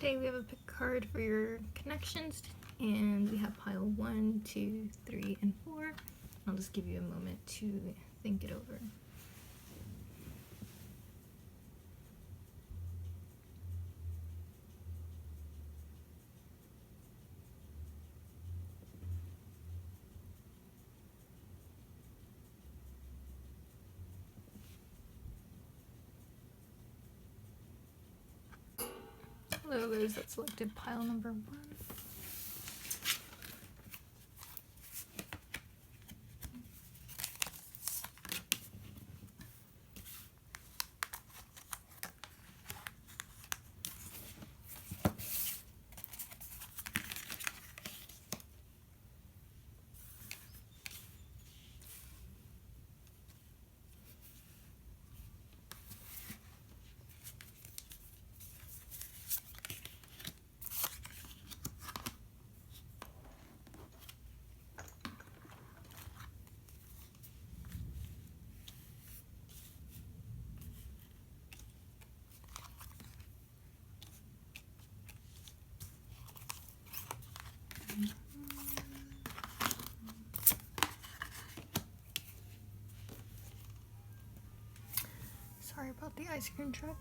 Today we have a pick card for your connections, and we have pile 1, 2, 3, and 4. I'll just give you a moment to think it over. Hello, those that selected pile number 1. Sorry about the ice cream truck.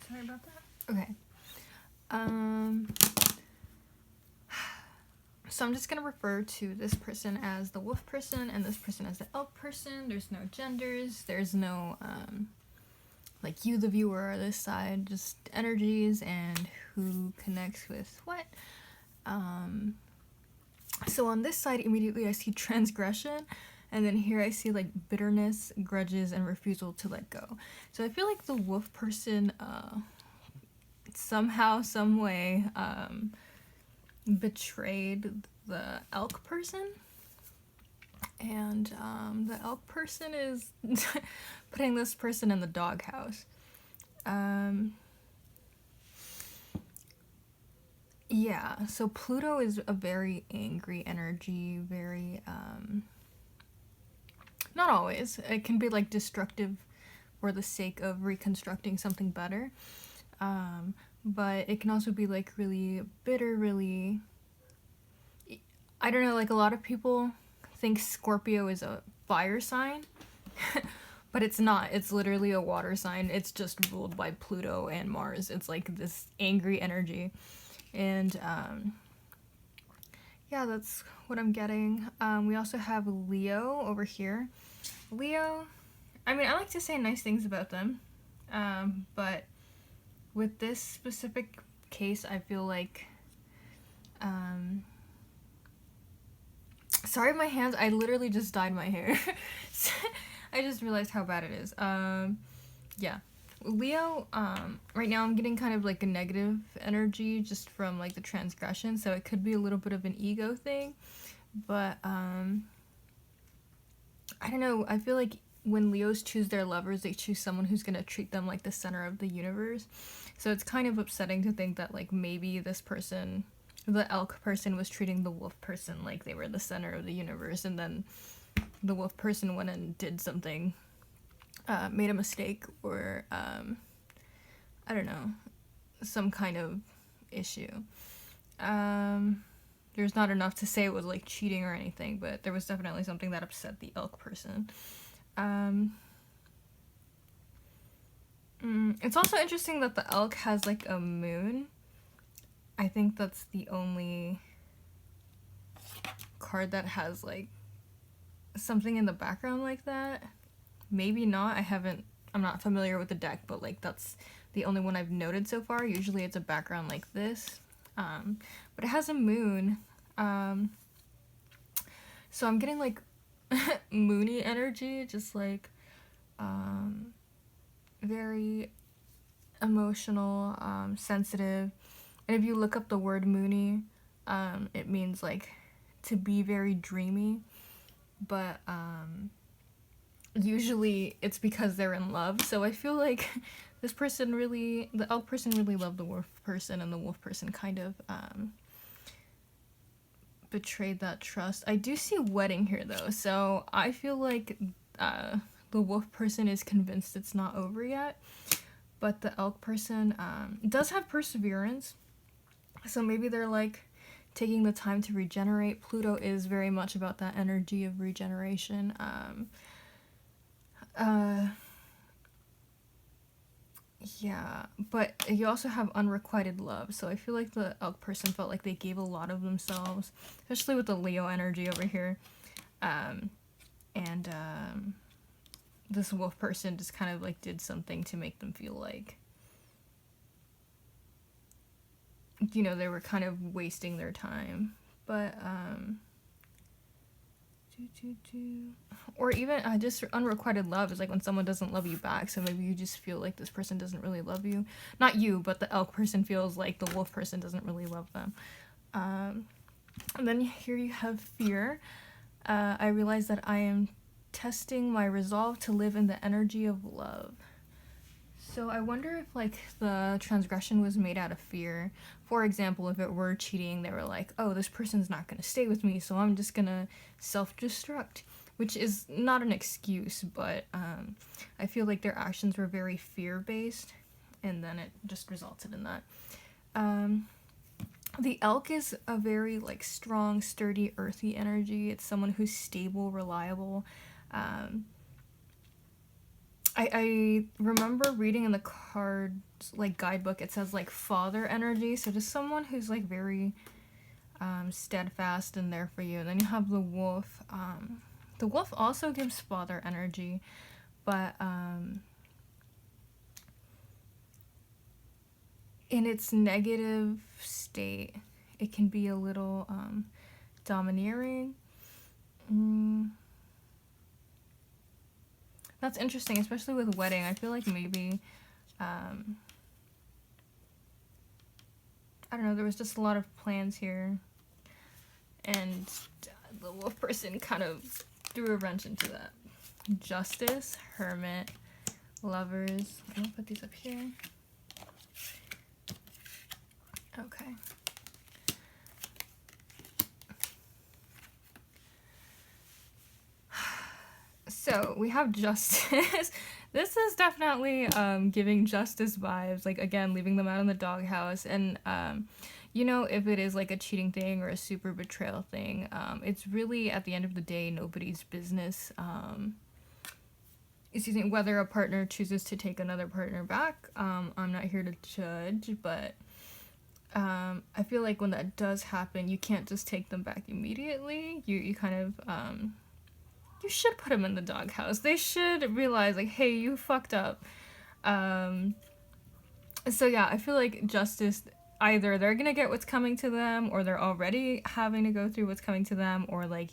Sorry about that. Okay. So I'm just gonna refer to this person as the wolf person and this person as the elk person. There's no genders. There's no like you the viewer or this side, just energies and who connects with what. So on this side immediately I see transgression, and then here I see like bitterness, grudges, and refusal to let go. So I feel like the wolf person somehow, some way betrayed the elk person, and the elk person is putting this person in the doghouse. Yeah, so Pluto is a very angry energy, very not always. It can be like destructive for the sake of reconstructing something better. But it can also be like really bitter, really, I don't know, like a lot of people think Scorpio is a fire sign, but it's not. It's literally a water sign. It's just ruled by Pluto and Mars. It's like this angry energy. And yeah, that's what I'm getting. We also have Leo over here. Leo, I mean, I like to say nice things about them, but with this specific case, I feel like, sorry, my hands, I literally just dyed my hair. I just realized how bad it is. Yeah. Leo, right now I'm getting kind of like a negative energy just from like the transgression, so it could be a little bit of an ego thing, but I don't know, I feel like when Leos choose their lovers, they choose someone who's gonna treat them like the center of the universe, so it's kind of upsetting to think that like maybe this person, the elk person, was treating the wolf person like they were the center of the universe, and then the wolf person went and did something, made a mistake, or I don't know, some kind of issue. There's not enough to say it was like cheating or anything, but there was definitely something that upset the elk person. It's also interesting that the elk has like a moon. I think that's the only card that has like something in the background like that. Maybe not. I'm not familiar with the deck, but like that's the only one I've noted so far. Usually it's a background like this. But it has a moon. So I'm getting like moony energy, just like very emotional, sensitive. And if you look up the word moony, it means like to be very dreamy, but usually it's because they're in love. So I feel like this person really, the elk person really loved the wolf person, and the wolf person kind of betrayed that trust. I do see wedding here though, so I feel like the wolf person is convinced it's not over yet, but the elk person does have perseverance. So maybe they're like taking the time to regenerate. Pluto is very much about that energy of regeneration. Yeah, but you also have unrequited love. So I feel like the elk person felt like they gave a lot of themselves, especially with the Leo energy over here. And this wolf person just kind of like did something to make them feel like, you know, they were kind of wasting their time. But or even just unrequited love is like when someone doesn't love you back. So maybe you just feel like this person doesn't really love you. Not you, but the elk person feels like the wolf person doesn't really love them. And then here you have fear. I realize that I am testing my resolve to live in the energy of love. So I wonder if like the transgression was made out of fear. For example, if it were cheating, they were like, oh, this person's not going to stay with me, so I'm just going to self-destruct, which is not an excuse, but I feel like their actions were very fear-based, and then it just resulted in that. The elk is a very like strong, sturdy, earthy energy. It's someone who's stable, reliable. I remember reading in the cards like guidebook, it says like father energy, so just someone who's like very steadfast and there for you. And then you have the wolf. The wolf also gives father energy, but in its negative state, it can be a little domineering. That's interesting, especially with wedding. I feel like maybe, I don't know, there was just a lot of plans here, and the wolf person kind of threw a wrench into that. Justice, Hermit, Lovers. I'm gonna put these up here. Okay. So we have Justice. This is definitely giving Justice vibes, like again leaving them out in the doghouse. And you know, if it is like a cheating thing or a super betrayal thing, it's really at the end of the day nobody's business. Excuse me, whether a partner chooses to take another partner back. I'm not here to judge, but I feel like when that does happen, you can't just take them back immediately. You kind of you should put them in the doghouse. They should realize, like, hey, you fucked up. So yeah, I feel like Justice, either they're gonna get what's coming to them, or they're already having to go through what's coming to them, or like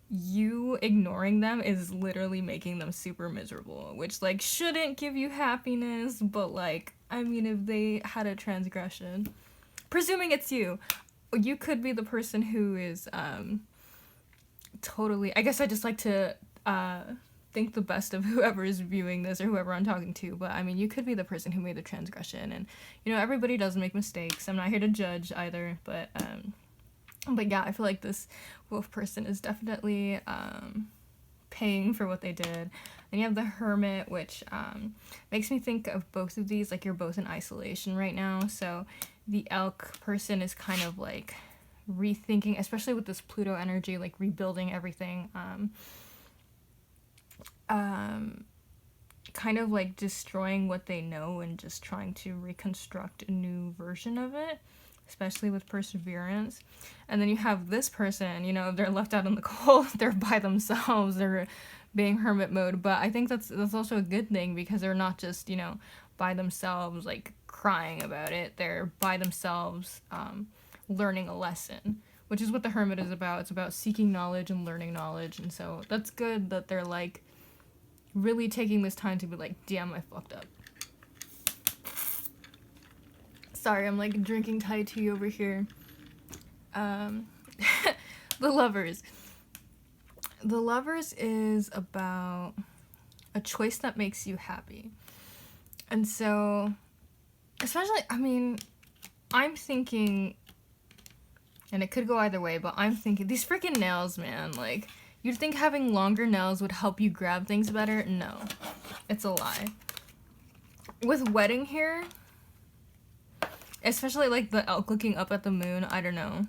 you ignoring them is literally making them super miserable, which like shouldn't give you happiness. But like, I mean, if they had a transgression, presuming it's you could be the person who is totally, I guess I just like to think the best of whoever is viewing this or whoever I'm talking to, but I mean, you could be the person who made the transgression. And you know, everybody does make mistakes. I'm not here to judge either, but yeah, I feel like this wolf person is definitely paying for what they did. Then you have the Hermit, which makes me think of both of these, like you're both in isolation right now. So the elk person is kind of like rethinking, especially with this Pluto energy, like rebuilding everything, kind of like destroying what they know and just trying to reconstruct a new version of it, especially with perseverance. And then you have this person, you know, they're left out in the cold, they're by themselves, they're being hermit mode. But I think that's also a good thing, because they're not just, you know, by themselves like crying about it, they're by themselves learning a lesson, which is what the Hermit is about. It's about seeking knowledge and learning knowledge. And so that's good that they're like really taking this time to be like, damn, I fucked up. Sorry, I'm like drinking Thai tea over here. The Lovers. The Lovers is about a choice that makes you happy. And so, especially, I mean, I'm thinking, and it could go either way, but I'm thinking, these freaking nails, man, like, You'd think having longer nails would help you grab things better. No, it's a lie. With wedding hair, especially like the elk looking up at the moon, I don't know.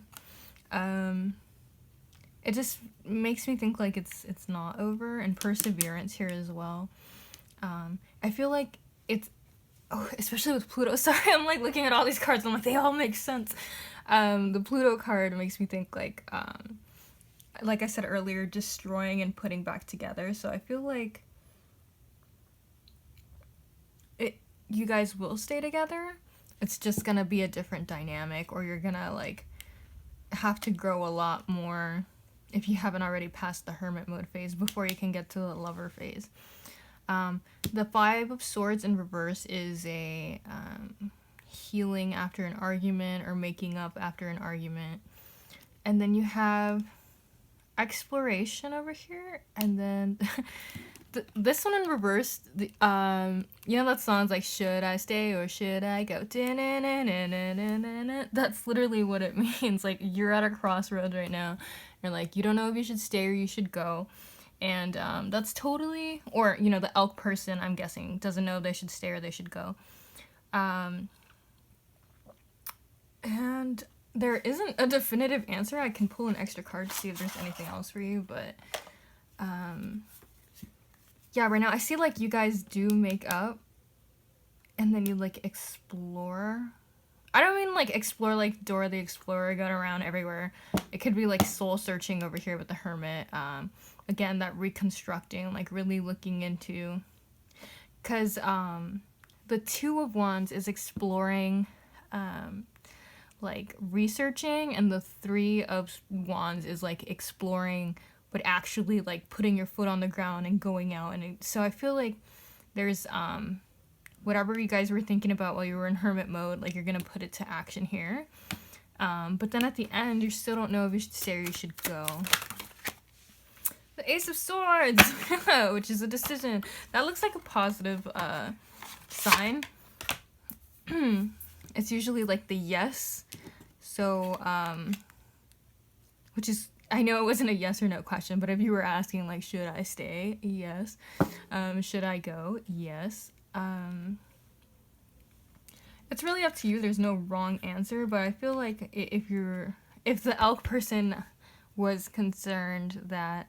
It just makes me think like it's not over, and perseverance here as well. I feel like it's, oh, especially with Pluto. Sorry, I'm like looking at all these cards. I'm like, they all make sense. The Pluto card makes me think like I said earlier, destroying and putting back together. So I feel like you guys will stay together. It's just gonna be a different dynamic, or you're gonna like have to grow a lot more if you haven't already passed the hermit mode phase before you can get to the lover phase. The Five of Swords in reverse is a healing after an argument or making up after an argument. And then you have exploration over here, and then this one in reverse, you know that song's like, should I stay or should I go? That's literally what it means. Like, you're at a crossroads right now. You're like, you don't know if you should stay or you should go. And that's totally, or, you know, the elk person, I'm guessing, doesn't know they should stay or they should go. And there isn't a definitive answer. I can pull an extra card to see if there's anything else for you, but yeah, right now I see like you guys do make up and then you like explore. I don't mean like explore like Dora the Explorer, going around everywhere. It could be like soul searching over here with the Hermit. Again, that reconstructing, like really looking into, because the Two of Wands is exploring, like researching, and the Three of Wands is like exploring but actually like putting your foot on the ground and going out. And so I feel like there's whatever you guys were thinking about while you were in hermit mode, like you're gonna put it to action here. But then at the end, you still don't know if you should stay or you should go. The Ace of Swords, which is a decision. That looks like a positive sign. It's usually like the yes. So, which is, I know it wasn't a yes or no question, but if you were asking like, should I stay? Yes. Should I go? Yes. It's really up to you. There's no wrong answer, but I feel like if the elk person was concerned that,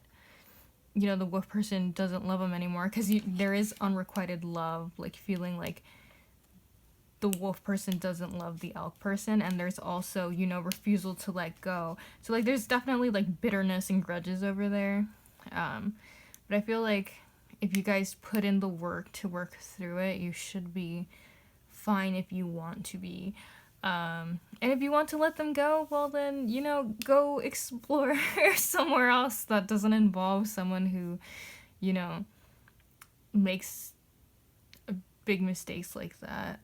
you know, the wolf person doesn't love him anymore, because there is unrequited love, like feeling like the wolf person doesn't love the elk person, and there's also, you know, refusal to let go. So like there's definitely like bitterness and grudges over there. But I feel like if you guys put in the work to work through it, you should be fine if you want to be. And if you want to let them go, well then, you know, go explore somewhere else that doesn't involve someone who, you know, makes big mistakes like that.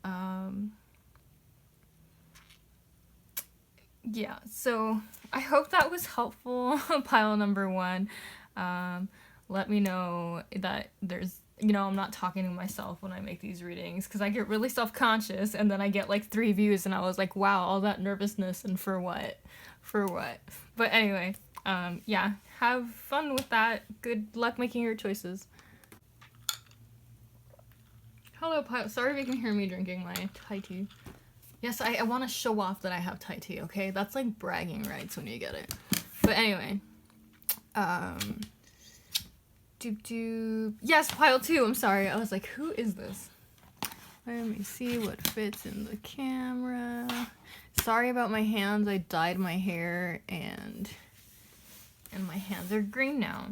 Yeah, so I hope that was helpful. Pile number one. Let me know that there's, you know, I'm not talking to myself when I make these readings, because I get really self-conscious, and then I get like 3 views and I was like, wow, all that nervousness, and for what? But anyway, yeah, have fun with that. Good luck making your choices. Hello, sorry if you can hear me drinking my Thai tea. Yes, I want to show off that I have Thai tea, okay? That's like bragging rights when you get it. But anyway, yes, pile 2, I'm sorry. I was like, who is this? Let me see what fits in the camera. Sorry about my hands. I dyed my hair and my hands are green now.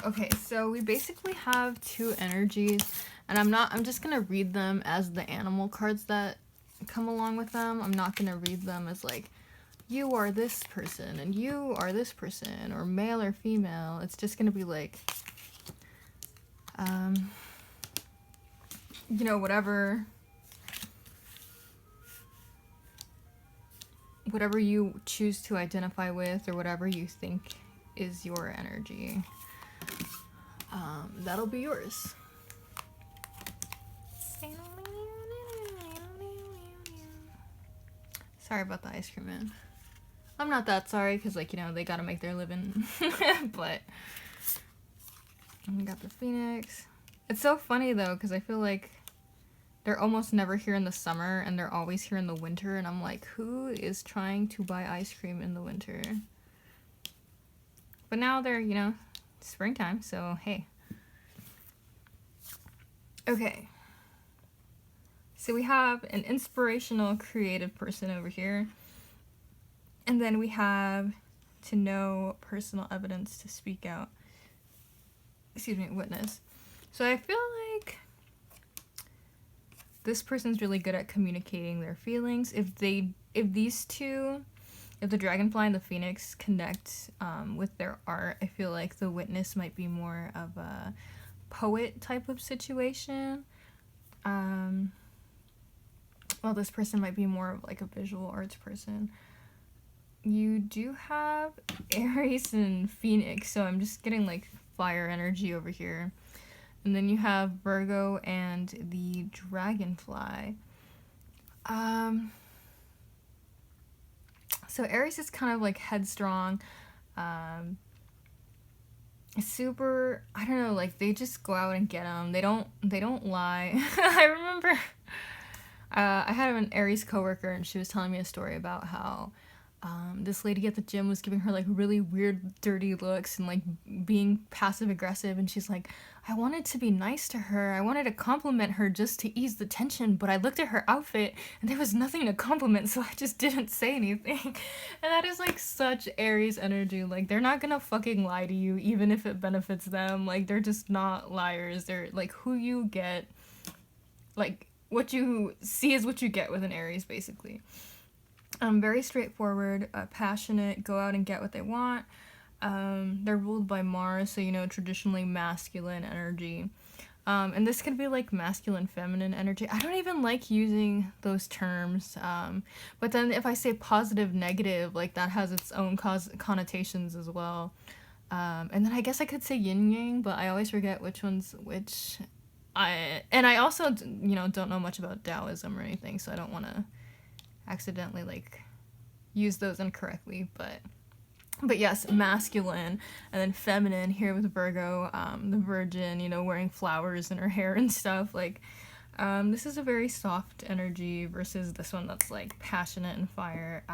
Okay, so we basically have 2 energies, and I'm just gonna read them as the animal cards that come along with them. I'm not gonna read them as like, you are this person and you are this person, or male or female. It's just gonna be like, you know, whatever you choose to identify with, or whatever you think is your energy, that'll be yours. Sorry about the ice cream man. I'm not that sorry because, like, you know, they gotta make their living. But we got the Phoenix. It's so funny though because I feel like they're almost never here in the summer and they're always here in the winter, and I'm like, who is trying to buy ice cream in the winter? But now they're, you know, springtime, so hey. Okay. So we have an inspirational, creative person over here. And then we have to know personal evidence to speak out. Excuse me, witness. So I feel like this person's really good at communicating their feelings. If these two, if the dragonfly and the phoenix connect with their art, I feel like the witness might be more of a poet type of situation. Well, this person might be more of like a visual arts person. You do have Aries and Phoenix, so I'm just getting like fire energy over here. And then you have Virgo and the Dragonfly. So Aries is kind of like headstrong, super, I don't know, like they just go out and get them. They don't lie. I remember I had an Aries coworker and she was telling me a story about how this lady at the gym was giving her like really weird, dirty looks and like being passive aggressive, and she's like, I wanted to be nice to her. I wanted to compliment her just to ease the tension, but I looked at her outfit and there was nothing to compliment, so I just didn't say anything. And that is like such Aries energy. Like they're not gonna fucking lie to you even if it benefits them. Like they're just not liars. They're like who you get, like what you see is what you get with an Aries, basically. Very straightforward, passionate, go out and get what they want. They're ruled by Mars, so, you know, traditionally masculine energy. And this could be like masculine, feminine energy. I don't even like using those terms. But then if I say positive, negative, like that has its own connotations as well. And then I guess I could say yin yang, but I always forget which one's which. I also, you know, don't know much about Taoism or anything, so I don't want to accidentally like use those incorrectly, but yes, masculine, and then feminine here with Virgo, the virgin, you know, wearing flowers in her hair and stuff. Like this is a very soft energy versus this one that's like passionate and fire.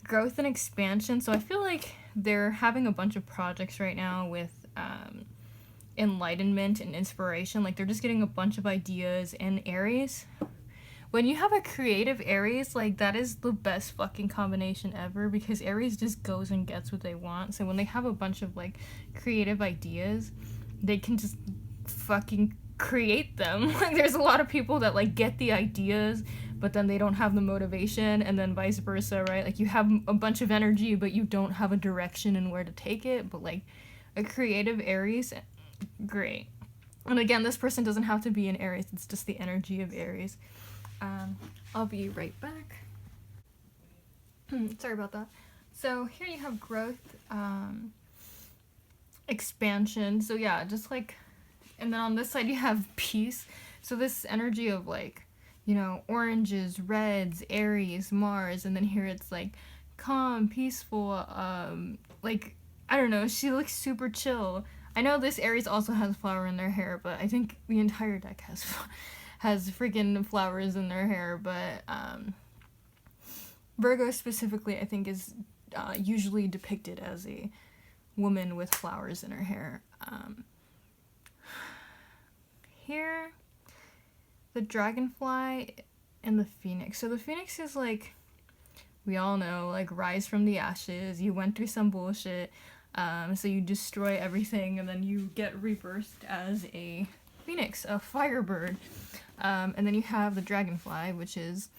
Growth and expansion, so I feel like they're having a bunch of projects right now with enlightenment and inspiration. Like they're just getting a bunch of ideas. And Aries, when you have a creative Aries, like that is the best fucking combination ever, because Aries just goes and gets what they want. So when they have a bunch of like creative ideas, they can just fucking create them. Like there's a lot of people that like get the ideas but then they don't have the motivation, and then vice versa, right? Like you have a bunch of energy but you don't have a direction and where to take it. But like a creative Aries, great. And again, this person doesn't have to be an Aries, it's just the energy of Aries. I'll be right back. Sorry about that. So here you have growth, expansion. So yeah, just like, and then on this side you have peace. So this energy of like, you know, oranges, reds, Aries, Mars, and then here it's like calm, peaceful, like, I don't know, she looks super chill. I know this Aries also has flower in their hair, but I think the entire deck has freaking flowers in their hair. But Virgo specifically, I think, is usually depicted as a woman with flowers in her hair. Here, the dragonfly and the phoenix. So the phoenix is like, we all know, like rise from the ashes. You went through some bullshit, so you destroy everything and then you get rebirthed as a phoenix, a firebird. And then you have the dragonfly, which is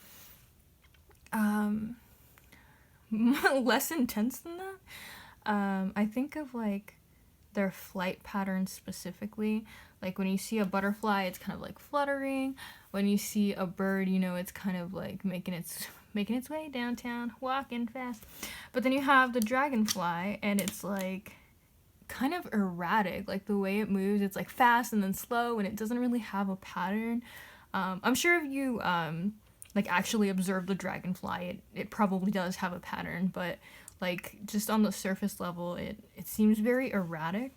less intense than that. I think of like their flight patterns specifically. Like when you see a butterfly, it's kind of like fluttering. When you see a bird, you know, it's kind of like making its way downtown, walking fast. But then you have the dragonfly, and it's like kind of erratic. Like the way it moves, it's like fast and then slow, and it doesn't really have a pattern. I'm sure if you like actually observe the dragonfly, it probably does have a pattern, but like just on the surface level, it seems very erratic.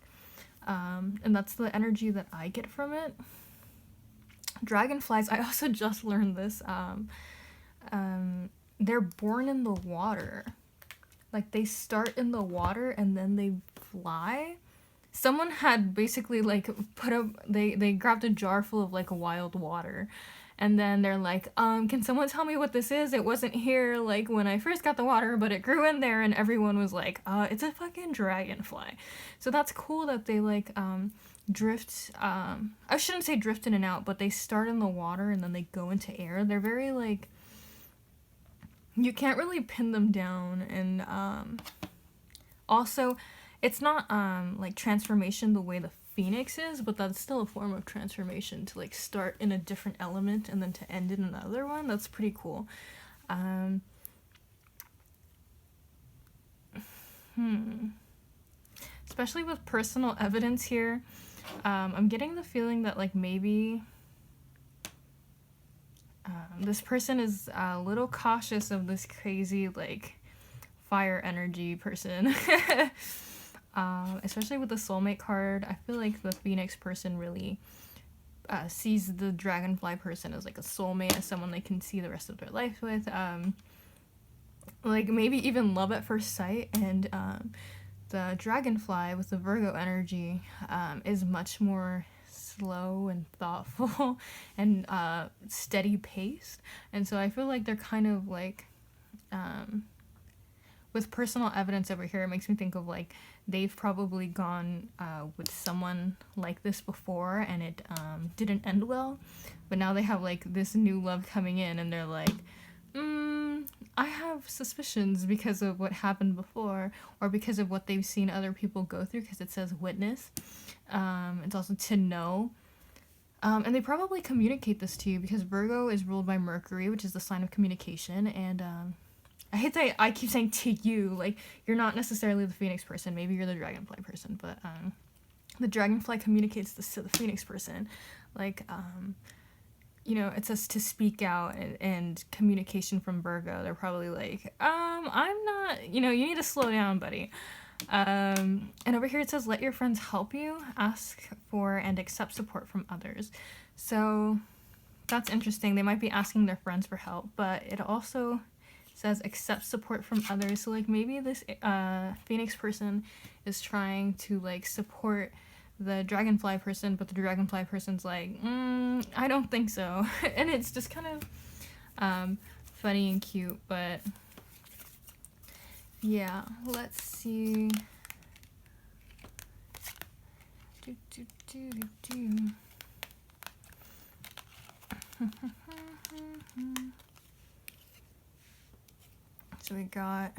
And that's the energy that I get from it. Dragonflies, I also just learned this. They're born in the water. Like they start in the water and then they fly. Someone had basically like put up they grabbed a jar full of like wild water, and then they're like, can someone tell me what this is? It wasn't here like when I first got the water, but it grew in there. And everyone was like, it's a fucking dragonfly. So that's cool that they like drift, I shouldn't say drift in and out, but they start in the water and then they go into air. They're very like, you can't really pin them down. And also it's not like transformation the way the phoenix is, but that's still a form of transformation, to like start in a different element and then to end in another one. That's pretty cool. Especially with personal evidence here, I'm getting the feeling that like maybe this person is a little cautious of this crazy like fire energy person. Especially with the soulmate card, I feel like the phoenix person really sees the dragonfly person as like a soulmate, as someone they can see the rest of their life with. Like maybe even love at first sight. And the dragonfly with the Virgo energy is much more slow and thoughtful and steady paced. And so I feel like they're kind of like, with personal evidence over here, it makes me think of like they've probably gone with someone like this before and it didn't end well, but now they have like this new love coming in and they're like, I have suspicions because of what happened before, or because of what they've seen other people go through, because it says witness. It's also to know. And they probably communicate this to you because Virgo is ruled by Mercury, which is the sign of communication. And I keep saying to you, like, you're not necessarily the Phoenix person. Maybe you're the Dragonfly person, but the Dragonfly communicates this to the Phoenix person. Like, it says to speak out, and communication from Virgo. They're probably like, I'm not, you need to slow down, buddy. And over here it says, let your friends help you, ask for and accept support from others. So that's interesting. They might be asking their friends for help, but it also says accept support from others. So like maybe this Phoenix person is trying to like support the Dragonfly person, but the Dragonfly person's like, I don't think so. And it's just kind of funny and cute. But yeah, let's see. So we got,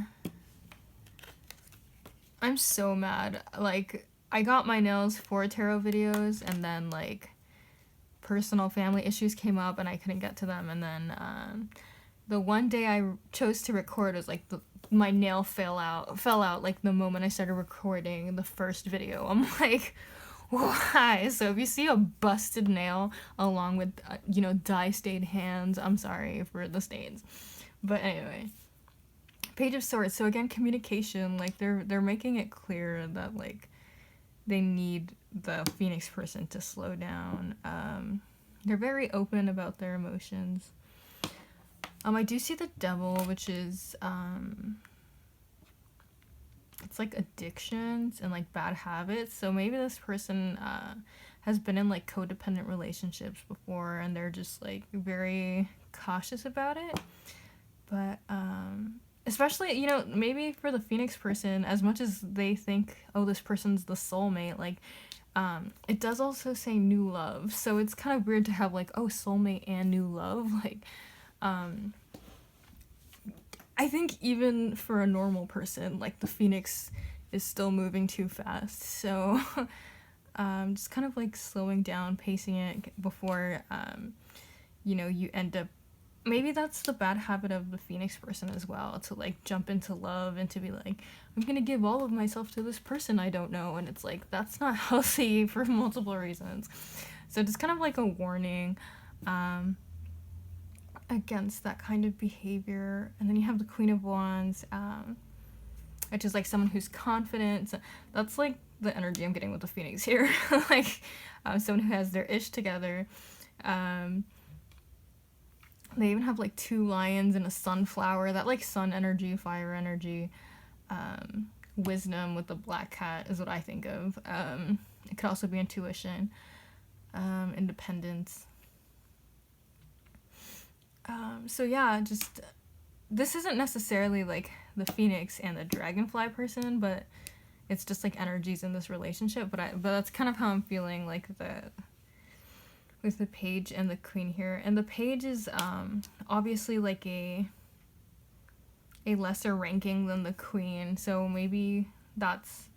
I'm so mad. Like, I got my nails for tarot videos, and then like personal family issues came up and I couldn't get to them. And then the one day I chose to record was like my nail fell out like the moment I started recording the first video. I'm like, why? So if you see a busted nail along with dye stained hands, I'm sorry for the stains. But anyway, Page of Swords. So again, communication. Like they're making it clear that like they need the Phoenix person to slow down. They're very open about their emotions. I do see the Devil, which is it's like addictions and like bad habits. So maybe this person has been in like codependent relationships before, and they're just like very cautious about it. But especially, maybe for the Phoenix person, as much as they think, oh, this person's the soulmate, like, it does also say new love. So it's kind of weird to have, like, oh, soulmate and new love. Like, I think even for a normal person, like, the Phoenix is still moving too fast. So, just kind of, like, slowing down, pacing it before, you end up. Maybe that's the bad habit of the Phoenix person as well, to like jump into love and to be like, I'm gonna give all of myself to this person I don't know, and it's like, that's not healthy for multiple reasons. So just kind of like a warning. against that kind of behavior. And then you have the Queen of Wands, which is like someone who's confident. So that's like the energy I'm getting with the Phoenix here. Like someone who has their ish together. They even have like 2 lions and a sunflower, that like sun energy, fire energy. Wisdom with the black cat is what I think of. It could also be intuition, independence. So yeah, just this isn't necessarily like the Phoenix and the Dragonfly person, but it's just like energies in this relationship. But that's kind of how I'm feeling like with the Page and the Queen here. And the Page is obviously like a lesser ranking than the Queen, so maybe that's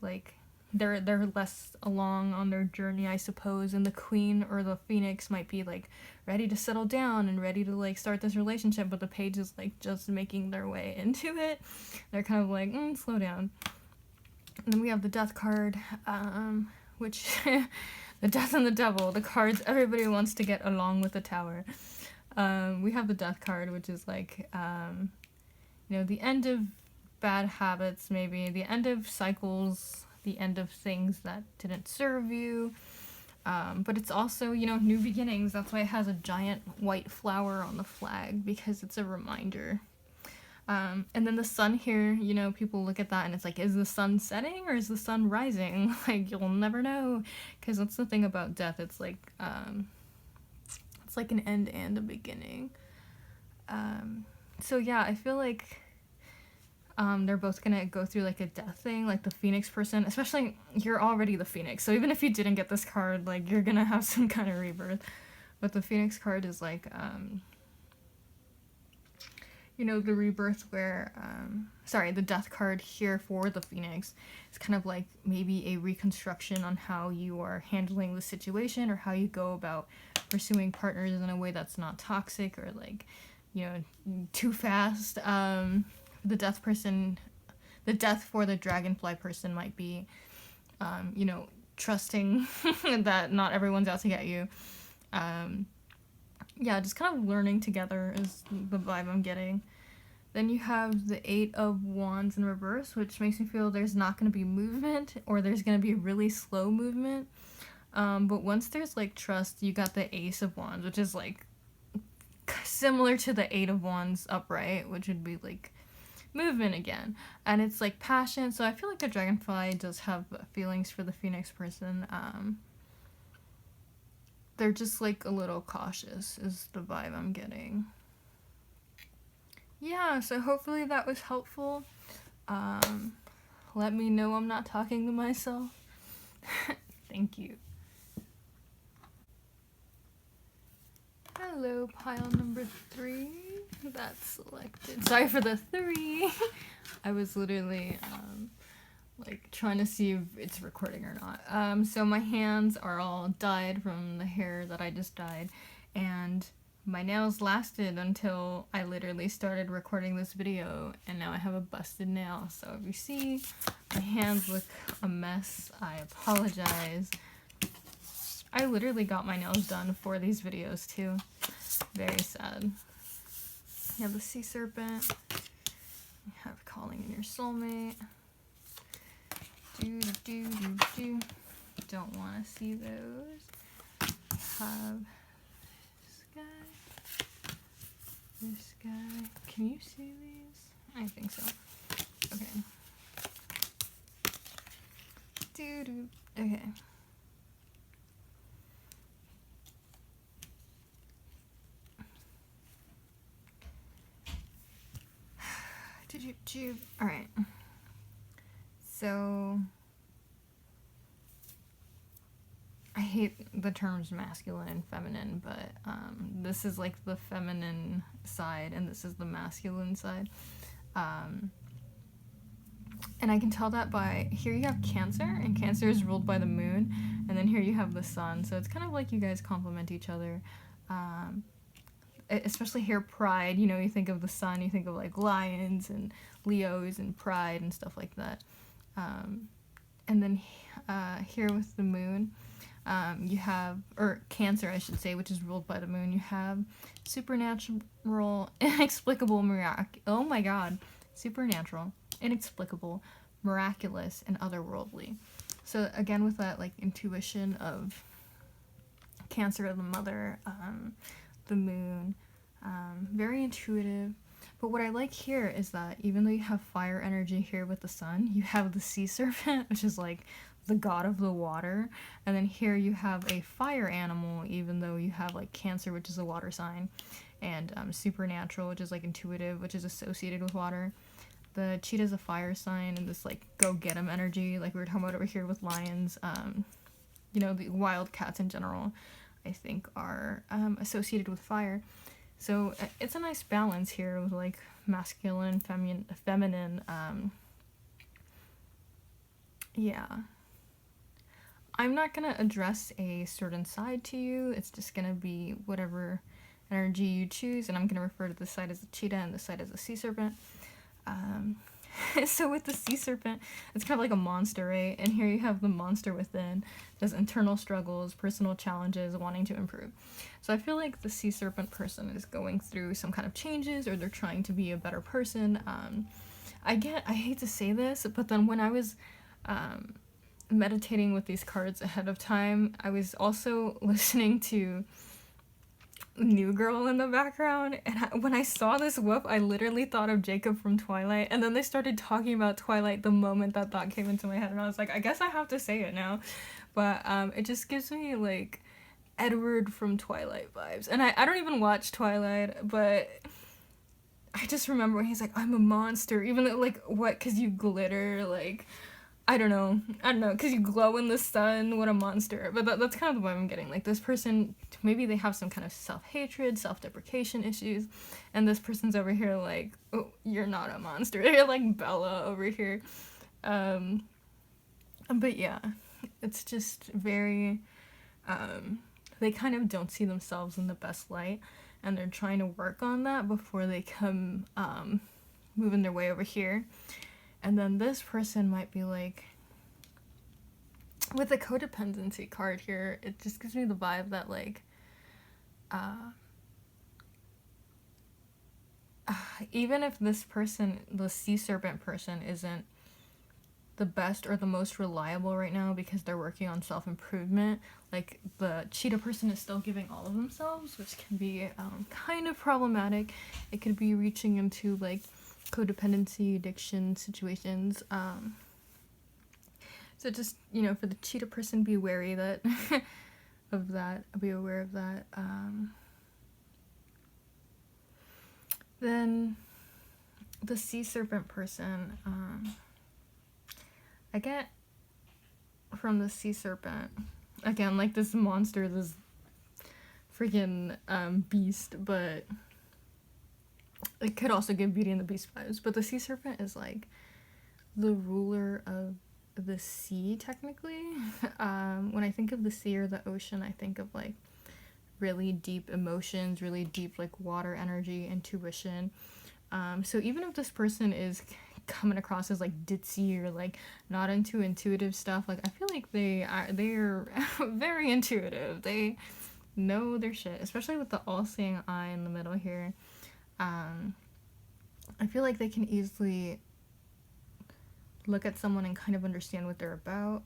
like they're less along on their journey, I suppose, and the Queen or the Phoenix might be like ready to settle down and ready to like start this relationship, but the Page is like just making their way into it. They're kind of like, slow down. And then we have the Death card, which the Death and the Devil, the cards everybody wants to get along with the Tower. We have the Death card, which is like the end of bad habits, maybe the end of cycles, the end of things that didn't serve you, but it's also new beginnings. That's why it has a giant white flower on the flag, because it's a reminder. And then the sun here, people look at that and it's like, is the sun setting or is the sun rising? Like, you'll never know, because that's the thing about death. It's like an end and a beginning. So yeah, I feel like they're both gonna go through like a death thing. Like the Phoenix person, especially, you're already the Phoenix, so even if you didn't get this card, like you're gonna have some kind of rebirth. But the Phoenix card is like the rebirth where the Death card here for the Phoenix is kind of like maybe a reconstruction on how you are handling the situation, or how you go about pursuing partners in a way that's not toxic or like too fast. The Death person, the Death for the Dragonfly person might be trusting that not everyone's out to get you. Just kind of learning together is the vibe I'm getting. Then you have the 8 of Wands in reverse, which makes me feel there's not going to be movement, or there's going to be really slow movement. But once there's like trust, you got the Ace of Wands, which is like similar to the 8 of Wands upright, which would be like movement again. And it's like passion. So I feel like the Dragonfly does have feelings for the Phoenix person. They're just like a little cautious is the vibe I'm getting. Yeah, so hopefully that was helpful. Let me know I'm not talking to myself. Thank you. Hello, pile number 3. That's selected. Sorry for the 3. I was literally like trying to see if it's recording or not. So my hands are all dyed from the hair that I just dyed, and my nails lasted until I literally started recording this video, and now I have a busted nail. So if you see my hands look a mess, I apologize. I literally got my nails done for these videos too. Very sad. You have the Sea Serpent. You have Calling in Your Soulmate. Don't want to see those. You have this guy. Can you see these? I think so. Okay. Okay. Alright. So I hate the terms masculine and feminine, but this is like the feminine side and this is the masculine side. And I can tell that by, here you have Cancer, and Cancer is ruled by the moon, and then here you have the sun, so it's kind of like you guys complement each other. Especially here, Pride, you think of the sun, you think of like lions and Leos and pride and stuff like that. And then here with the moon, You have, or Cancer, I should say, which is ruled by the moon. You have supernatural, inexplicable, oh my god, supernatural, inexplicable, miraculous, and otherworldly. So again, with that like intuition of Cancer, the mother, the moon, very intuitive. But what I like here is that even though you have fire energy here with the sun, you have the sea serpent, which is like the god of the water. And then here you have a fire animal, even though you have like Cancer, which is a water sign, and supernatural, which is like intuitive, which is associated with water. The cheetah is a fire sign, and this like go get 'em energy, like we were talking about over here with lions. You know, the wild cats in general, I think, are associated with fire. So it's a nice balance here with like masculine, feminine. Yeah. I'm not gonna address a certain side to you. It's just gonna be whatever energy you choose, and I'm gonna refer to this side as the cheetah and this side as the sea serpent. So with the sea serpent, it's kind of like a monster, right? And here you have the monster within. There's internal struggles, personal challenges, wanting to improve. So I feel like the sea serpent person is going through some kind of changes, or they're trying to be a better person. I hate to say this, but then when I was meditating with these cards ahead of time, I was also listening to New Girl in the background, and when I saw this whoop, I literally thought of Jacob from Twilight, and then they started talking about Twilight the moment that thought came into my head, and I was like, I guess I have to say it now. But it just gives me like Edward from Twilight vibes, and I don't even watch Twilight, but I just remember when he's like, I'm a monster, even though like, what, because you glitter, like, I don't know, because you glow in the sun, what a monster. But that's kind of the vibe I'm getting. Like, this person, maybe they have some kind of self-hatred, self-deprecation issues, and this person's over here like, oh, you're not a monster. You're like Bella over here. But yeah, it's just very, they kind of don't see themselves in the best light, and they're trying to work on that before they come, moving their way over here. And then this person might be like, with the codependency card here, it just gives me the vibe that like, even if this person, the sea serpent person, isn't the best or the most reliable right now because they're working on self-improvement, like the cheetah person is still giving all of themselves, which can be kind of problematic. It could be reaching into like codependency, addiction situations. So just, you know, for the cheetah person, be wary that of that. Be aware of that. Then the sea serpent person, I get from the sea serpent, again, like this monster, this freaking beast, but it could also give Beauty and the Beast vibes. But the sea serpent is like the ruler of the sea, technically. When I think of the sea or the ocean, I think of like really deep emotions, really deep like water energy, intuition. So even if this person is coming across as like ditzy or like not into intuitive stuff, like I feel like they're very intuitive. They know their shit, especially with the all-seeing eye in the middle here. I feel like they can easily look at someone and kind of understand what they're about.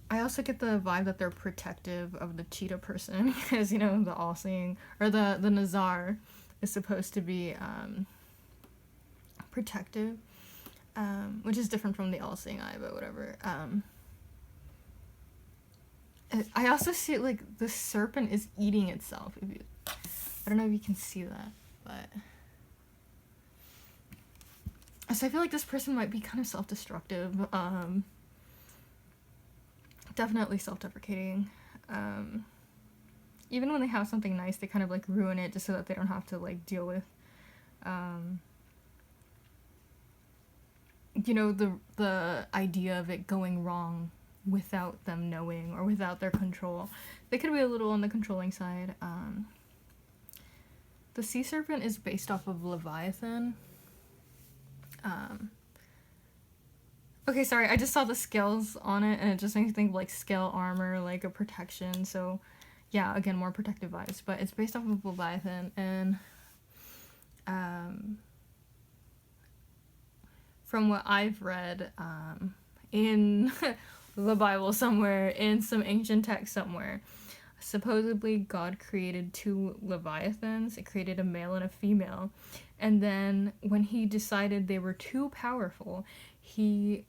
I also get the vibe that they're protective of the cheetah person because, you know, the all-seeing, or the Nazar is supposed to be protective, which is different from the all-seeing eye, but whatever. I also see like the serpent is eating itself. I don't know if you can see that, but so I feel like this person might be kind of self-destructive, definitely self-deprecating. Even when they have something nice, they kind of like ruin it just so that they don't have to like deal with, you know, the idea of it going wrong without them knowing or without their control. They could be a little on the controlling side. The sea serpent is based off of Leviathan. Okay, Okay, sorry, I just saw the scales on it and it just makes me think of, like, scale armor, like a protection. So, yeah, again, more protective vibes. But it's based off of Leviathan, and um, from what I've read in the Bible somewhere, in some ancient text somewhere, supposedly God created two Leviathans. It created a male and a female. And then when he decided they were too powerful, he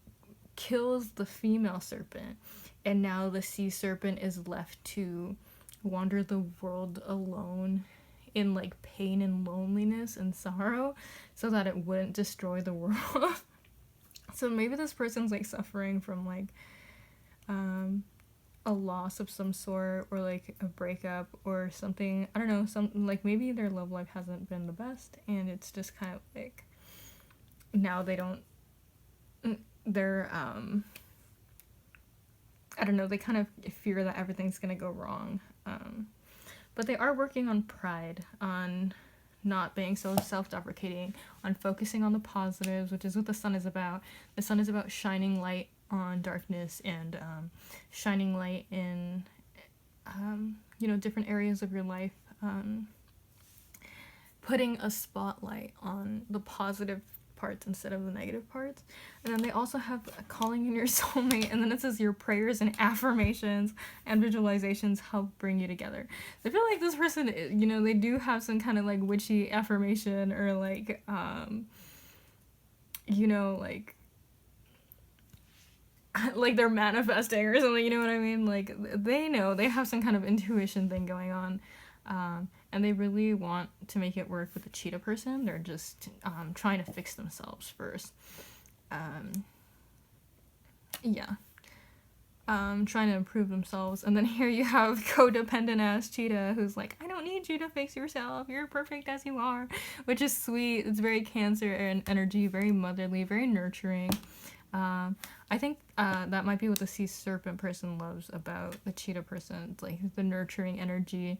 kills the female serpent. And now the sea serpent is left to wander the world alone in like pain and loneliness and sorrow so that it wouldn't destroy the world. So maybe this person's like suffering from like a loss of some sort, or like a breakup or something. I don't know, something like maybe their love life hasn't been the best and it's just kind of like now they're I don't know, they kind of fear that everything's gonna go wrong. But they are working on pride, on not being so self-deprecating, on focusing on the positives, which is what the sun is about. The sun is about shining light on darkness and shining light in, different areas of your life. Putting a spotlight on the positive parts instead of the negative parts. And then they also have calling in your soulmate, and then it says your prayers and affirmations and visualizations help bring you together. So I feel like this person, they do have some kind of like witchy affirmation, or like like they're manifesting or something, you know what I mean? Like they know, they have some kind of intuition thing going on. And they really want to make it work with the cheetah person. They're just trying to fix themselves first. Trying to improve themselves. And then here you have codependent ass cheetah who's like, I don't need you to fix yourself. You're perfect as you are. Which is sweet. It's very Cancer and energy, very motherly, very nurturing. I think that might be what the sea serpent person loves about the cheetah person. It's like the nurturing energy.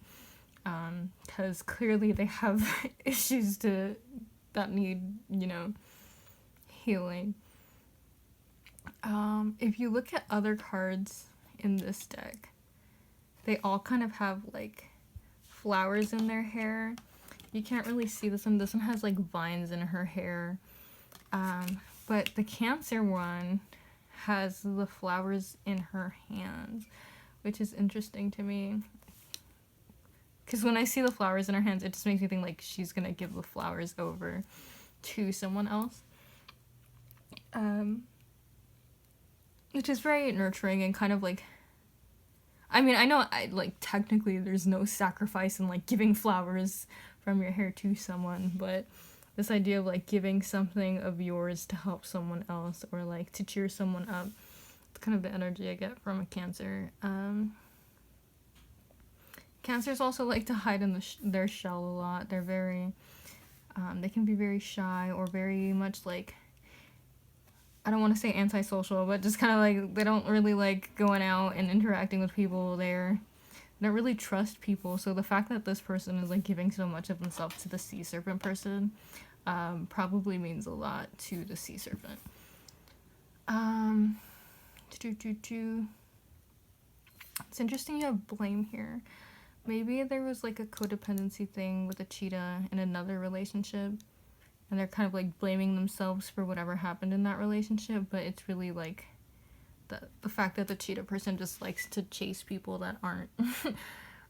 Because clearly they have issues that need, healing. If you look at other cards in this deck, they all kind of have like flowers in their hair. You can't really see this one. This one has like vines in her hair. But the Cancer one has the flowers in her hands, which is interesting to me. Because when I see the flowers in her hands, it just makes me think like she's gonna give the flowers over to someone else. Which is very nurturing and kind of like, I mean, I know technically there's no sacrifice in like giving flowers from your hair to someone, but this idea of like giving something of yours to help someone else, or like to cheer someone up, it's kind of the energy I get from a Cancer. Cancers also like to hide in their shell a lot. They're very, they can be very shy, or very much like, I don't want to say antisocial, but just kind of like, they don't really like going out and interacting with people. They don't really trust people. So the fact that this person is like giving so much of themselves to the sea serpent person probably means a lot to the sea serpent. It's interesting you have blame here. Maybe there was like a codependency thing with a cheetah in another relationship, and they're kind of like blaming themselves for whatever happened in that relationship, but it's really like the fact that the cheetah person just likes to chase people that aren't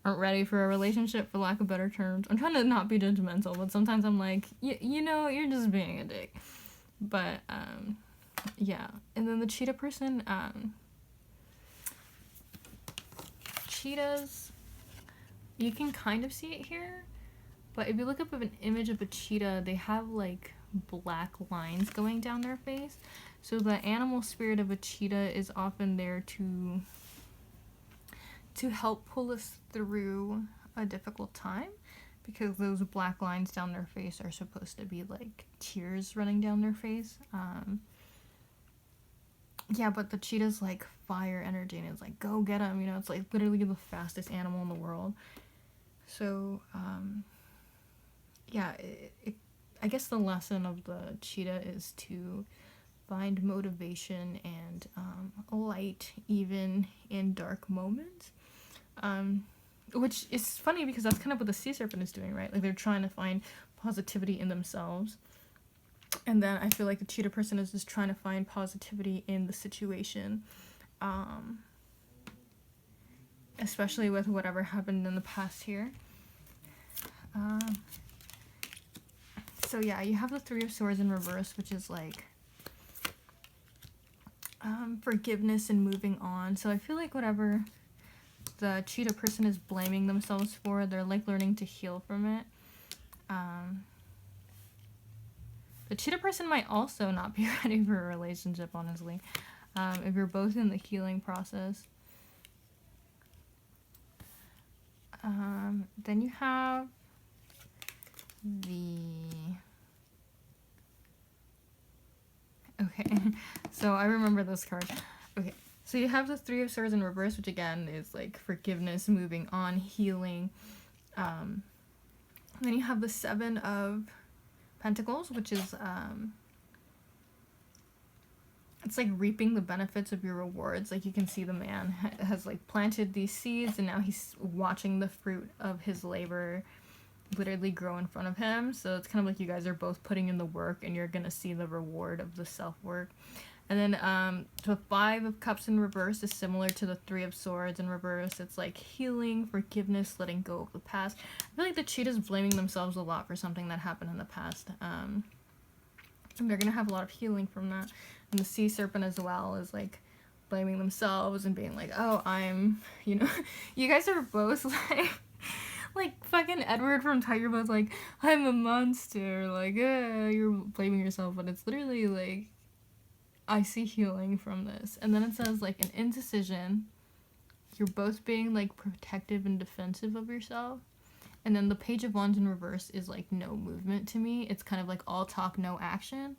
ready for a relationship, for lack of better terms. I'm trying to not be judgmental, but sometimes I'm like, you're just being a dick. But yeah. And then the cheetah person, cheetahs, you can kind of see it here, but if you look up an image of a cheetah, they have like black lines going down their face. So the animal spirit of a cheetah is often there to help pull us through a difficult time, because those black lines down their face are supposed to be like tears running down their face. Yeah, but the cheetah's like fire energy, and it's like, go get him, it's like literally the fastest animal in the world. So, yeah, I guess the lesson of the cheetah is to find motivation and light even in dark moments. Which is funny because that's kind of what the sea serpent is doing, right? Like they're trying to find positivity in themselves. And then I feel like the cheetah person is just trying to find positivity in the situation. Especially with whatever happened in the past here. So yeah, you have the Three of Swords in reverse, which is like forgiveness and moving on. So I feel like whatever the cheetah person is blaming themselves for, they're like learning to heal from it. The cheetah person might also not be ready for a relationship, honestly, if you're both in the healing process. Then you have the... Okay, so I remember this card. Okay, so you have the Three of Swords in reverse, which again is like forgiveness, moving on, healing. Then you have the Seven of Pentacles, which is it's like reaping the benefits of your rewards. Like you can see the man has like planted these seeds and now he's watching the fruit of his labor literally grow in front of him. So it's kind of like you guys are both putting in the work and you're gonna see the reward of the self-work. And then the Five of Cups in reverse is similar to the Three of Swords in reverse. It's like healing, forgiveness, letting go of the past. I feel like the cheetah's blaming themselves a lot for something that happened in the past. And they're gonna have a lot of healing from that. And the sea serpent as well is like blaming themselves and being like, oh, I'm, you know, you guys are both like fucking Edward from Tiger Blood's like, I'm a monster, like, you're blaming yourself, but it's literally like, I see healing from this. And then it says like an indecision, you're both being like protective and defensive of yourself. And then the Page of Wands in reverse is like no movement to me. It's kind of like all talk, no action.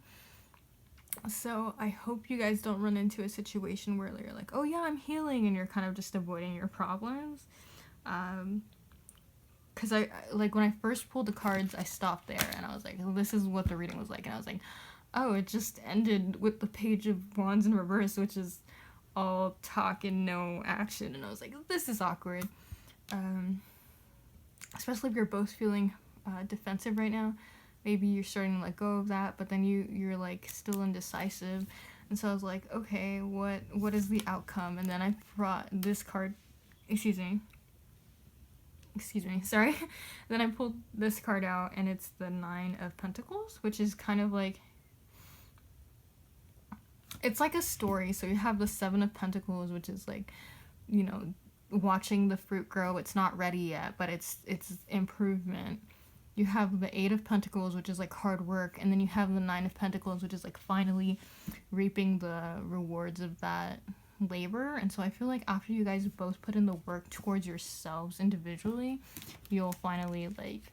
So I hope you guys don't run into a situation where you're like, oh yeah, I'm healing, and you're kind of just avoiding your problems. Because I like when I first pulled the cards, I stopped there and I was like, this is what the reading was like. And I was like, oh, it just ended with the Page of Wands in reverse, which is all talk and no action. And I was like, this is awkward. Especially if you're both feeling defensive right now. Maybe you're starting to let go of that, but then you're like still indecisive. And so I was like, okay, what is the outcome? And then I brought this card, excuse me, sorry. Then I pulled this card out, and it's the Nine of Pentacles, which is kind of like, it's like a story. So you have the Seven of Pentacles, which is like, you know, watching the fruit grow. It's not ready yet, but it's improvement. You have the Eight of Pentacles, which is like hard work, and then you have the Nine of Pentacles, which is like finally reaping the rewards of that labor. And so I feel like after you guys both put in the work towards yourselves individually, you'll finally like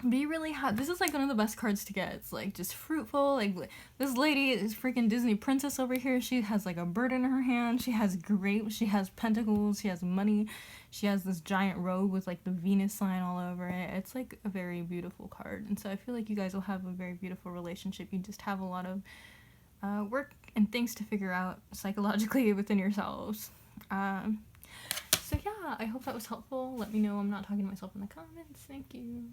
be really happy. This is like one of the best cards to get. It's like just fruitful. Like this lady is freaking Disney princess over here. She has like a bird in her hand. She has grapes. She has pentacles. She has money. She has this giant robe with like the Venus sign all over it. It's like a very beautiful card. And so I feel like you guys will have a very beautiful relationship. You just have a lot of work and things to figure out psychologically within yourselves. So yeah, I hope that was helpful. Let me know I'm not talking to myself in the comments. Thank you.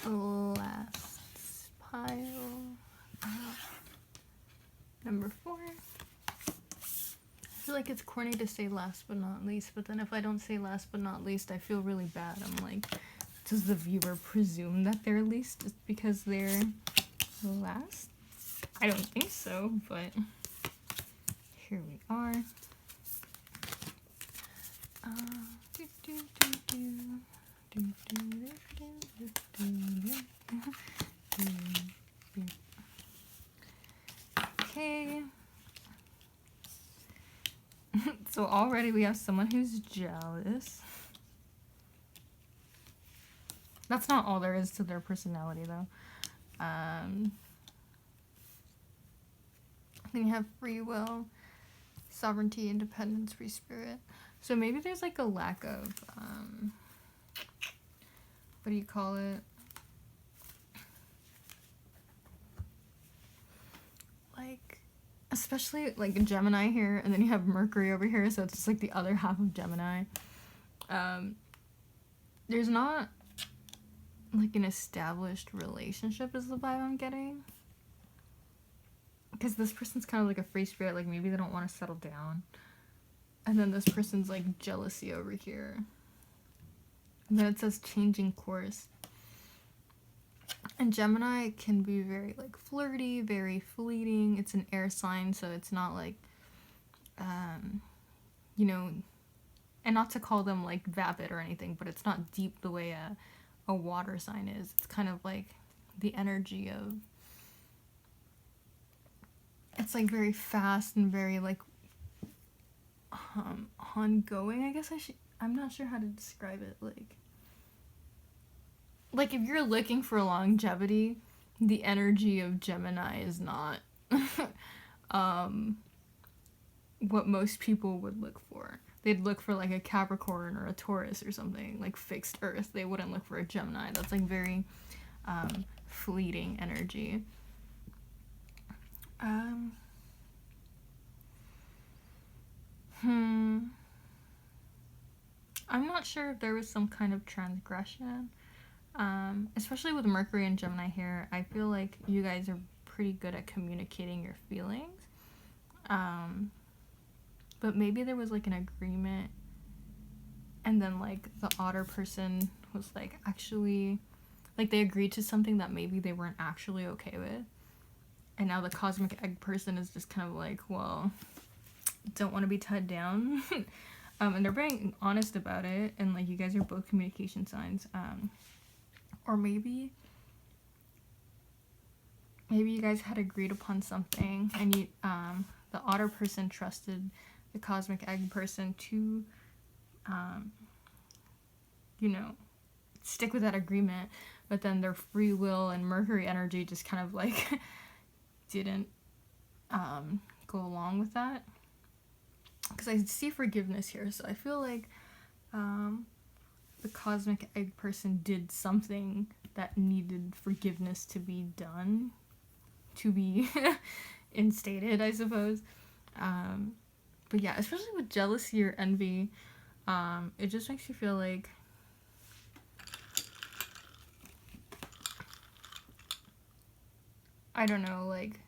Last pile. Number 4. I feel like it's corny to say last but not least, but then if I don't say last but not least, I feel really bad. I'm like, does the viewer presume that they're least just because they're last? I don't think so, but here we are. Okay. So already we have someone who's jealous. That's not all there is to their personality, though. Then you have free will, sovereignty, independence, free spirit. So maybe there's like a lack of, what do you call it? especially like Gemini here, and then you have Mercury over here, so it's just like the other half of Gemini. There's not like an established relationship is the vibe I'm getting. Because this person's kind of like a free spirit, like maybe they don't want to settle down. And then this person's like jealousy over here. And then it says changing course. And Gemini can be very like flirty, very fleeting. It's an air sign, so it's not like, you know, and not to call them like vapid or anything, but it's not deep the way a water sign is. It's kind of like the energy of, it's like very fast and very like ongoing, I guess I'm not sure how to describe it. Like if you're looking for longevity, the energy of Gemini is not what most people would look for. They'd look for like a Capricorn or a Taurus or something, like fixed earth. They wouldn't look for a Gemini. That's like very fleeting energy. I'm not sure if there was some kind of transgression. Especially with Mercury and Gemini here, I feel like you guys are pretty good at communicating your feelings. But maybe there was like an agreement, and then like the otter person was like actually, like they agreed to something that maybe they weren't actually okay with. And now the cosmic egg person is just kind of like, well, don't want to be tied down. And they're being honest about it, and like you guys are both communication signs. Or maybe you guys had agreed upon something, and you the otter person trusted the cosmic egg person to you know, stick with that agreement, but then their free will and Mercury energy just kind of like didn't go along with that. Because I see forgiveness here, so I feel like the cosmic egg person did something that needed forgiveness to be done, to be instated, I suppose. But yeah, especially with jealousy or envy, it just makes you feel like I don't know, like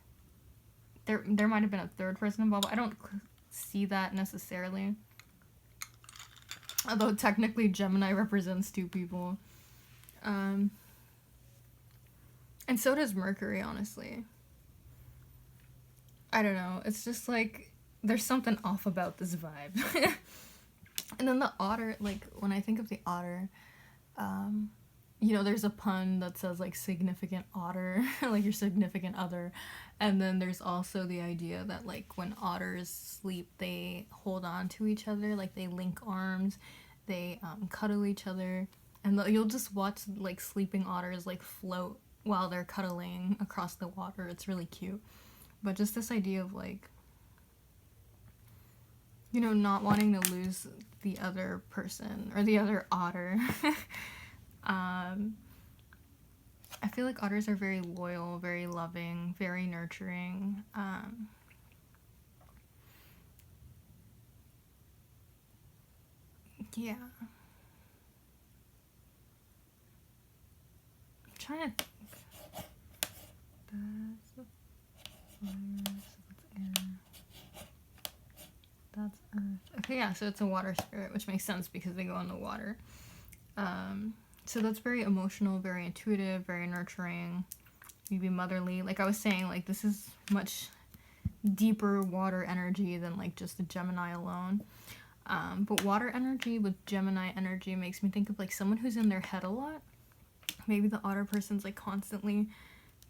there might have been a third person involved. I don't see that necessarily. Although technically Gemini represents two people. And so does Mercury, honestly. I don't know. It's just like there's something off about this vibe. And then the otter, like when I think of the otter, you know, there's a pun that says like significant otter, like your significant other. And then there's also the idea that like when otters sleep, they hold on to each other, like they link arms, they cuddle each other, and you'll just watch like sleeping otters like float while they're cuddling across the water. It's really cute. But just this idea of like, you know, not wanting to lose the other person or the other otter. I feel like otters are very loyal, very loving, very nurturing. Yeah. I'm trying to think. That's fire, so that's air. That's earth. Okay, yeah, so it's a water spirit, which makes sense because they go in the water. So that's very emotional, very intuitive, very nurturing, maybe motherly. Like I was saying, like this is much deeper water energy than like just the Gemini alone. But water energy with Gemini energy makes me think of like someone who's in their head a lot. Maybe the otter person's like constantly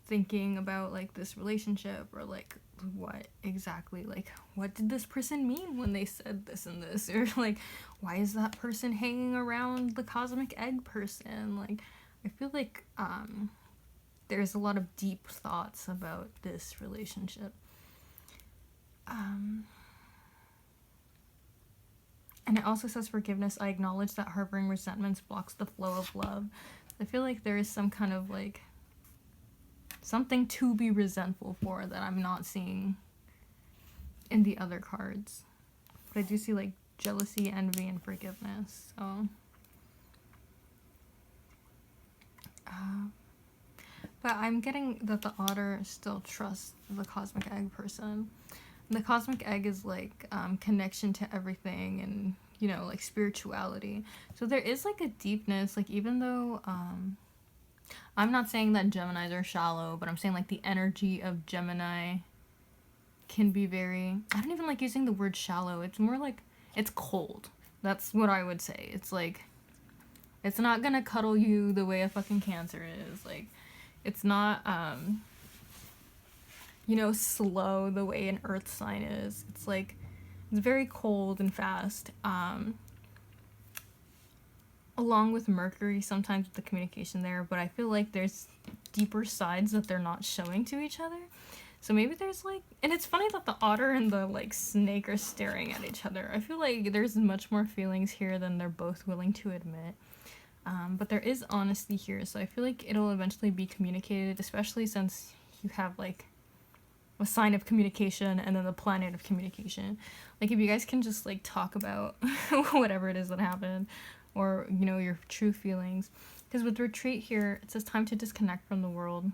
thinking about like this relationship, or like what exactly, like what did this person mean when they said this and this, or like why is that person hanging around the cosmic egg person. Like I feel like there's a lot of deep thoughts about this relationship. And it also says forgiveness. I acknowledge that harboring resentments blocks the flow of love. I feel like there is some kind of like something to be resentful for that I'm not seeing in the other cards. But I do see like jealousy, envy, and forgiveness. So, but I'm getting that the otter still trusts the cosmic egg person. And the cosmic egg is like connection to everything, and you know, like spirituality. So there is like a deepness, like even though I'm not saying that Geminis are shallow, but I'm saying like the energy of Gemini can be very, I don't even like using the word shallow. It's more like it's cold. That's what I would say. It's like it's not gonna cuddle you the way a fucking Cancer is. Like it's not you know, slow the way an earth sign is. It's like it's very cold and fast. Along with Mercury sometimes with the communication there, but I feel like there's deeper sides that they're not showing to each other. So maybe there's like, and it's funny that the otter and the like snake are staring at each other. I feel like there's much more feelings here than they're both willing to admit. But there is honesty here, so I feel like it'll eventually be communicated, especially since you have like a sign of communication and then the planet of communication. Like if you guys can just like talk about whatever it is that happened, or you know, your true feelings. Because with retreat here, it says time to disconnect from the world.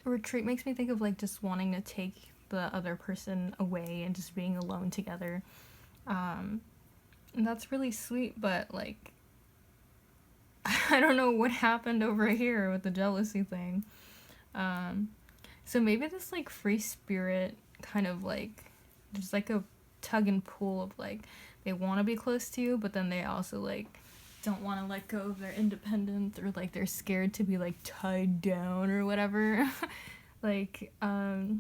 Retreat makes me think of like just wanting to take the other person away and just being alone together. And that's really sweet, but like I don't know what happened over here with the jealousy thing. So maybe this like free spirit kind of like there's like a tug and pull of like they want to be close to you, but then they also like don't want to let go of their independence, or like they're scared to be like tied down or whatever. Like you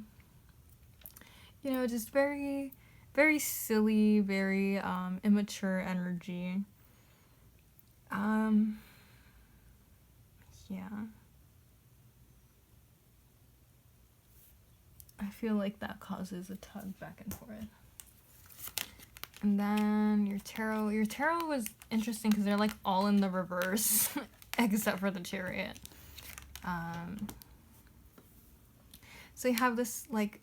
know, just very very silly, very immature energy. Yeah, I feel like that causes a tug back and forth. And then your tarot was interesting because they're like all in the reverse except for the Chariot. So you have this like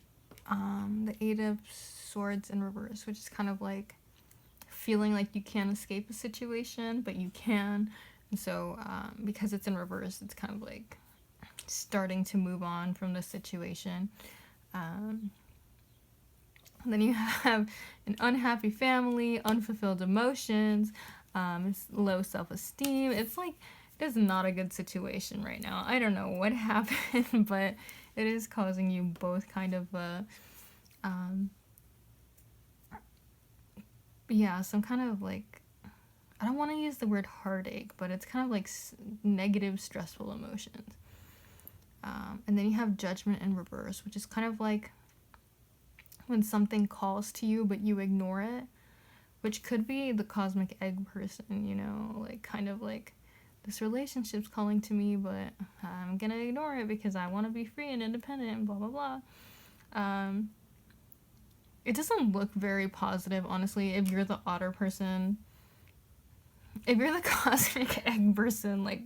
the Eight of Swords in reverse, which is kind of like feeling like you can't escape a situation, but you can. And so because it's in reverse, it's kind of like starting to move on from the situation. And then you have an unhappy family, unfulfilled emotions, low self-esteem. It's like, it is not a good situation right now. I don't know what happened, but it is causing you both kind of yeah, some kind of like, I don't want to use the word heartache, but it's kind of like negative, stressful emotions. And then you have judgment in reverse, which is kind of like when something calls to you but you ignore it, which could be the cosmic egg person, you know, like kind of like this relationship's calling to me, but I'm gonna ignore it because I want to be free and independent and blah blah blah. It doesn't look very positive, honestly. If you're the otter person, if you're the cosmic egg person, like,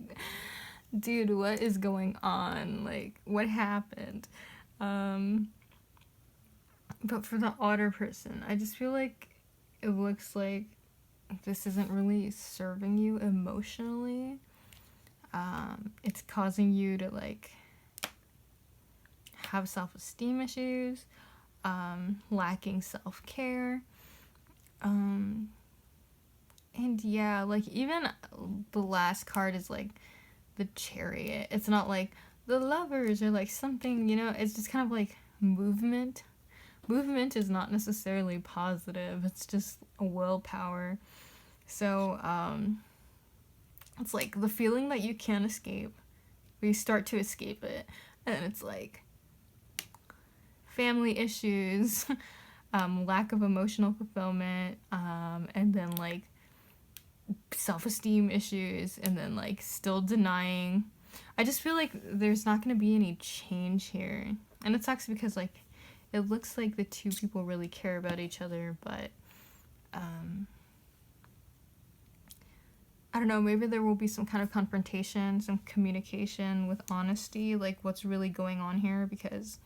dude, what is going on? Like, what happened? But for the otter person, I just feel like it looks like this isn't really serving you emotionally. It's causing you to like have self-esteem issues, lacking self-care, and yeah, like even the last card is like the Chariot. It's not like the Lovers or like something, you know, it's just kind of like movement. Movement is not necessarily positive, it's just a willpower. So it's like the feeling that you can't escape, we start to escape it, and it's like family issues, lack of emotional fulfillment, and then like self-esteem issues, and then like still denying. I just feel like there's not going to be any change here, and it sucks because like it looks like the two people really care about each other, but I don't know, maybe there will be some kind of confrontation, some communication with honesty, like what's really going on here, because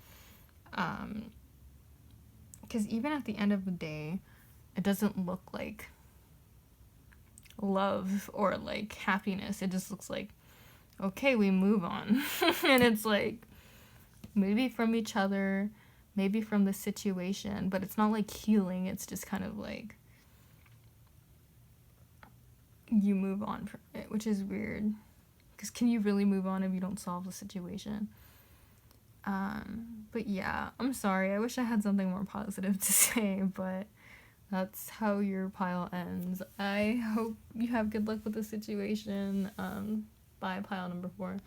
because even at the end of the day, it doesn't look like love or like happiness. It just looks like, okay, we move on. And it's like, maybe from each other, maybe from the situation, but it's not like healing. It's just kind of like you move on from it, which is weird. Because can you really move on if you don't solve the situation? But yeah, I'm sorry. I wish I had something more positive to say, but that's how your pile ends. I hope you have good luck with the situation. Bye, pile number 4.